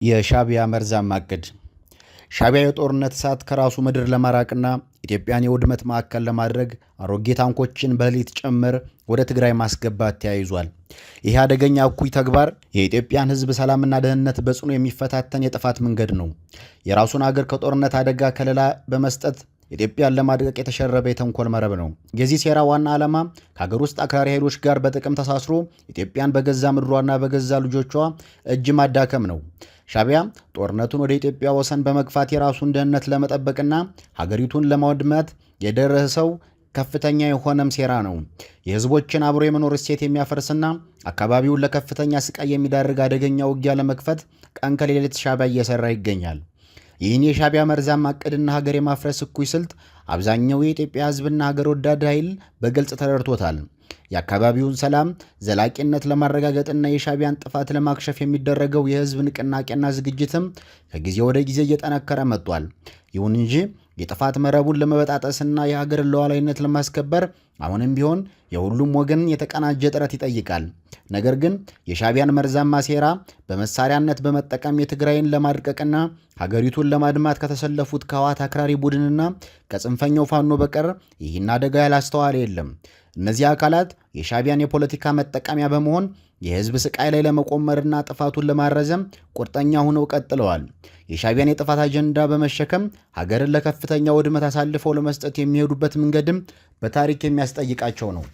የሻቢያ መርዛማ ዕቅድ ሻቢያ የጦርነት እሳት ከራሱ ምድር ለማራቅና ኢትዮጵያን የውድመት ማዕከል ለማድረግ አሮጌ ታንኮችን በሌሊት ጭምር ወደ ትግራይ ማስገባት ተያይዟል። ይህ አደገኛ እኩይ ተግባር የኢትዮጵያን ሕዝብ ሰላምና ደህንነት በጽኑ የሚፈታተን የጥፋት መንገድ ነው። የራሱን አገር ከጦርነት አደጋ ከለላ በመስጠት ኢትዮጵያን ለማድቀቅ የተሸረበ የተንኮል መረብ ነው። የዚህ ሴራ ዋና ዓላማ ከሀገር ውስጥ አክራሪ ኃይሎች ጋር በጥቅም ተሳስሮ ኢትዮጵያን በገዛ ምድሯና በገዛ ልጆቿ እጅ ማዳከም ነው። ሻቢያ ጦርነቱን ወደ ኢትዮጵያ ወሰን በመግፋት የራሱን ደህንነት ለመጠበቅና ሀገሪቱን ለማውድመት የደረሰው ከፍተኛ የሆነም ሴራ ነው። የህዝቦችን አብሮ የመኖር እሴት የሚያፈርስና አካባቢውን ለከፍተኛ ስቃይ የሚዳርግ አደገኛ ውጊያ ለመክፈት ቀን ከሌሊት ሻቢያ እየሰራ ይገኛል። ይህን የሻቢያ መርዛማ ዕቅድና ሀገር የማፍረስ እኩይ ስልት አብዛኛው የኢትዮጵያ ህዝብና ሀገር ወዳድ ኃይል በግልጽ ተረድቶታል። የአካባቢውን ሰላም ዘላቂነት ለማረጋገጥና የሻቢያን ጥፋት ለማክሸፍ የሚደረገው የህዝብ ንቅናቄና ዝግጅትም ከጊዜ ወደ ጊዜ እየጠነከረ መጥቷል። ይሁን እንጂ የጥፋት መረቡን ለመበጣጠስና የሀገርን ሉዓላዊነት ለማስከበር አሁንም ቢሆን የሁሉም ወገን የተቀናጀ ጥረት ይጠይቃል። ነገር ግን የሻቢያን መርዛማ ሴራ በመሳሪያነት በመጠቀም የትግራይን ለማድቀቅና ሀገሪቱን ለማድማት ከተሰለፉት ከህወሓት አክራሪ ቡድንና ከጽንፈኛው ፋኖ በቀር ይህን አደጋ ያላስተዋለ የለም። እነዚህ አካላት የሻቢያን የፖለቲካ መጠቀሚያ በመሆን የህዝብ ስቃይ ላይ ለመቆመርና ጥፋቱን ለማረዘም ቁርጠኛ ሆነው ቀጥለዋል። የሻቢያን የጥፋት አጀንዳ በመሸከም ሀገርን ለከፍተኛ ውድመት አሳልፈው ለመስጠት የሚሄዱበት መንገድም በታሪክ የሚያስጠይቃቸው ነው።